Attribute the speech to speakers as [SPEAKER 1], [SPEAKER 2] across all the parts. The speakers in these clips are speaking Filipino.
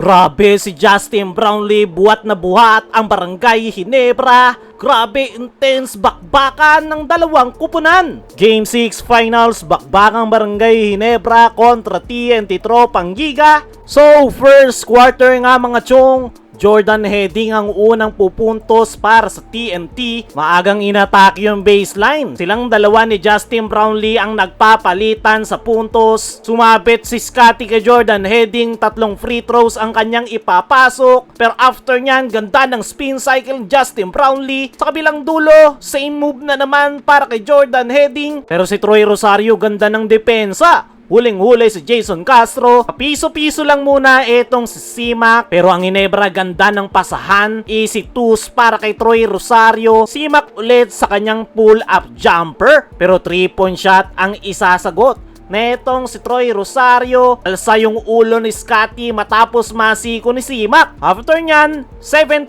[SPEAKER 1] Grabe si Justin Brownlee, buhat na buhat ang Barangay Ginebra. Grabe intense bakbakan ng dalawang kupunan. Game 6 Finals, bakbakang Barangay Ginebra kontra TNT Tropang Giga. So first quarter nga mga chong, Jordan Heading ang unang pupuntos para sa TNT. Maagang inatake yung baseline. Silang dalawa ni Justin Brownlee ang nagpapalitan sa puntos. Sumabit si Scotty kay Jordan Heading, 3 free throws ang kanyang ipapasok. Pero after nyan, ganda ng spin cycle ni Justin Brownlee. Sa kabilang dulo, same move na naman para kay Jordan Heading. Pero si Troy Rosario, ganda ng depensa. Huling-huli si Jason Castro. Piso-piso lang muna itong si Simak. Pero ang Ginebra ganda ng pasahan. Easy twos para kay Troy Rosario. Simak ulit sa kanyang pull-up jumper. Pero 3-point shot ang isasagot netong si Troy Rosario. Alsa yung ulo ni Scotty matapos masiko ni Simak. After nyan, 7-0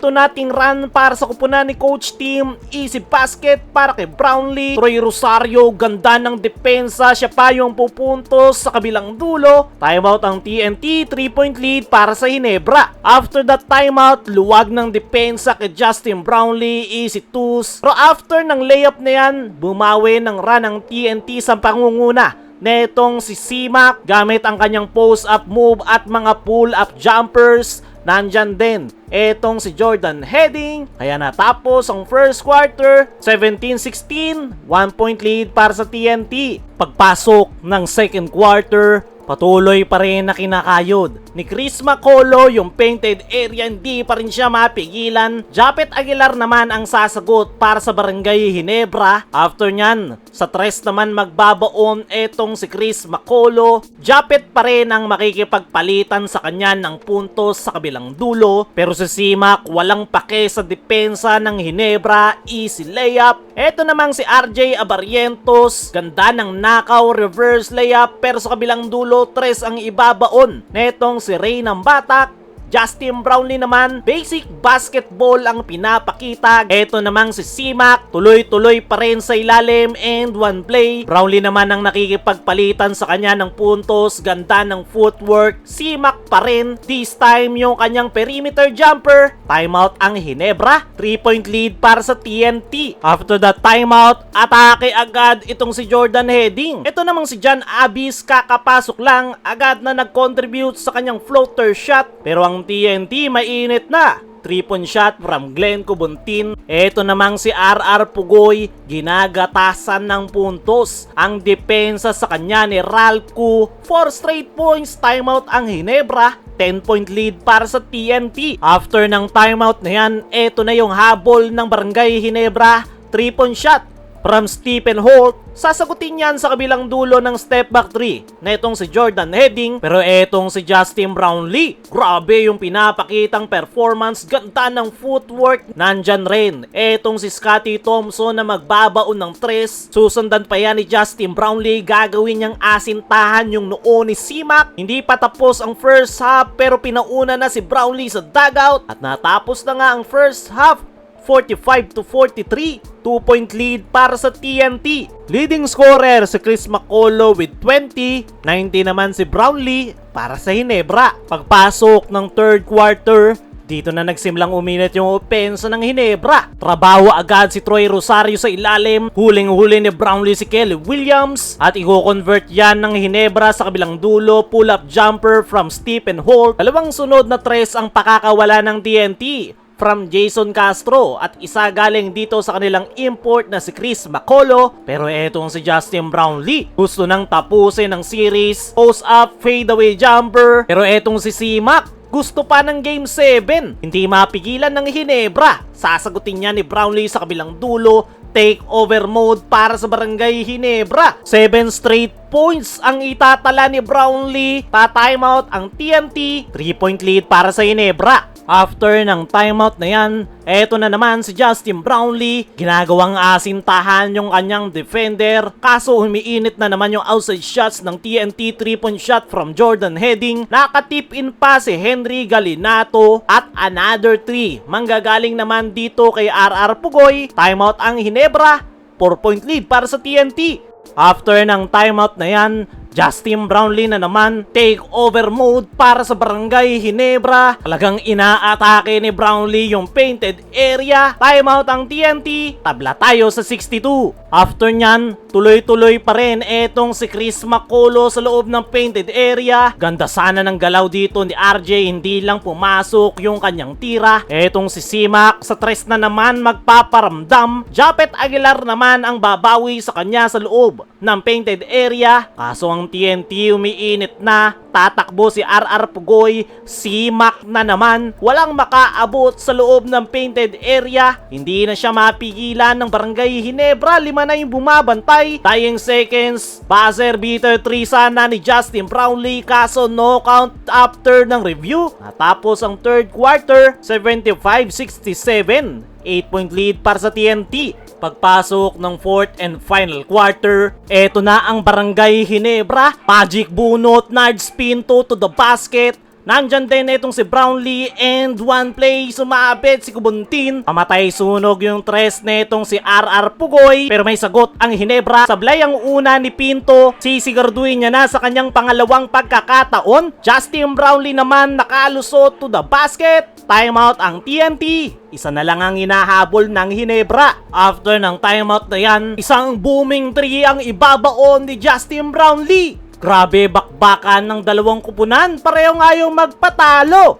[SPEAKER 1] run para sa kupunan ni Coach Team. Easy basket para kay Brownlee. Troy Rosario, ganda ng depensa. Siya pa yung pupuntos sa kabilang dulo. Timeout ang TNT, 3-point lead para sa Ginebra. After that timeout, luwag ng depensa kay Justin Brownlee. Easy twos. Pero after ng layup na yan, bumawi ng run ng TNT sa pangunguna netong si Simak gamit ang kanyang post-up move at mga pull-up jumpers. Nandyan din etong si Jordan Heading. Kaya natapos ang first quarter, 17-16, 1-point lead para sa TNT. Pagpasok ng second quarter, patuloy pa rin na kinakayod ni Chris Macolo yung painted area, hindi pa rin siya mapigilan. Japet Aguilar naman ang sasagot para sa Barangay Ginebra. After nyan, sa tres naman magbabaon etong si Chris Macolo. Japet pa rin ang makikipagpalitan sa kanya ng puntos sa kabilang dulo. Pero si Simak walang pake sa depensa ng Ginebra, easy layup. Eto namang si RJ Abarrientos, ganda ng knockout reverse layup, pero sa kabilang dulo, tres ang ibabaon netong si Ray ng Batak. Justin Brownlee naman, basic basketball ang pinapakita. Eto namang si Simak, tuloy-tuloy pa rin sa ilalim and one play. Brownlee naman ang nakikipagpalitan sa kanya ng puntos, ganda ng footwork. Simak pa rin, this time yung kanyang perimeter jumper. Timeout ang Ginebra, 3-point lead para sa TNT. After that timeout, atake agad itong si Jordan Heading. Eto namang si John Abis, kakapasok lang, agad na nag-contribute sa kanyang floater shot. Pero ang TNT mainit na. 3-point shot from Glenn Cubuntin. Eto namang si RR Pugoy, ginagatasan ng puntos ang depensa sa kanya ni Ralph. 4 straight points, timeout ang Ginebra. 10-point lead para sa TNT. After ng timeout na yan, eto na yung habol ng Barangay Ginebra. 3-point shot from Stephen Holt. Sasagutin yan sa kabilang dulo ng step back 3 na itong si Jordan Heading. Pero etong si Justin Brownlee, grabe yung pinapakitang performance, ganda ng footwork. Nandyan rin etong si Scotty Thompson na magbabaon ng 3. Susundan pa yan ni Justin Brownlee, gagawin niyang asintahan yung noo ni Simak. Hindi pa tapos ang first half pero pinauna na si Brownlee sa dugout. At natapos na nga ang first half, 45-43, 2-point lead para sa TNT. Leading scorer si Chris Macolo with 20, 19 naman si Brownlee para sa Ginebra. Pagpasok ng third quarter, dito na nagsimlang uminit yung opensa ng Ginebra. Trabaho agad si Troy Rosario sa ilalim. Huling-huli ni Brownlee si Kelly Williams. At i-convert yan ng Ginebra sa kabilang dulo. Pull-up jumper from Stephen Holt. Dalawang sunod na tres ang pakakawala ng TNT from Jason Castro at isa galing dito sa kanilang import na si Chris Macolo. Pero etong si Justin Brownlee, gusto nang tapusin ng series. Post up, fadeaway jumper. Pero etong si Simak, gusto pa ng Game 7. Hindi mapigilan ng Ginebra. Sasagutin niya ni Brownlee sa kabilang dulo. Take over mode para sa Barangay Ginebra. 7 straight points ang itatala ni Brownlee. Pa-timeout ang TNT. 3-point lead para sa Ginebra. After ng timeout na yan, eto na naman si Justin Brownlee. Ginagawang asintahan yung kanyang defender. Kaso humiinit na naman yung outside shots ng TNT. 3-point shot from Jordan Heading. Nakatip in pa si Henry Galinato. At another 3. Manggagaling naman dito kay RR Pugoy. Timeout ang Ginebra. 4-point lead para sa TNT. After ng timeout na yan, Justin Brownlee na naman, take over mode para sa Barangay Ginebra. Talagang inaatake ni Brownlee yung painted area. Timeout ang TNT, tabla tayo sa 62. After nyan, tuloy-tuloy pa rin etong si Chris Macolo sa loob ng painted area. Ganda sana ng galaw dito ni RJ, hindi lang pumasok yung kanyang tira. Etong si Simak sa tres na naman magpaparamdam. Japet Aguilar naman ang babawi sa kanya sa loob ng painted area. Kaso ang TNT umiinit na, tatakbo si RR Pugoy, Simak na naman. Walang makaabot sa loob ng painted area. Hindi na siya mapigilan ng Barangay Ginebra, 5 na yung bumabantay. Dying seconds, buzzer beater 3 sana ni Justin Brownlee, kaso no count after ng review. Natapos ang third quarter, 75-67. 8-point lead para sa TNT. Pagpasok ng fourth and final quarter, eto na ang Barangay Ginebra. Magic bunot, Nards Pinto to the basket. Nandyan din itong si Brownlee and one play sumabit si Kubuntin. Pamatay sunog yung tres netong si RR Pugoy, pero may sagot ang Ginebra. Sablay ang una ni Pinto, sisiguraduhin niya na sa kanyang pangalawang pagkakataon. Justin Brownlee naman nakalusot to the basket. Timeout ang TNT. Isa na lang ang hinahabol ng Ginebra. After ng timeout na yan, isang booming 3 ang ibabaon ni Justin Brownlee. Grabe bakbakan ng dalawang kupunan, pareho nga yung magpatalo.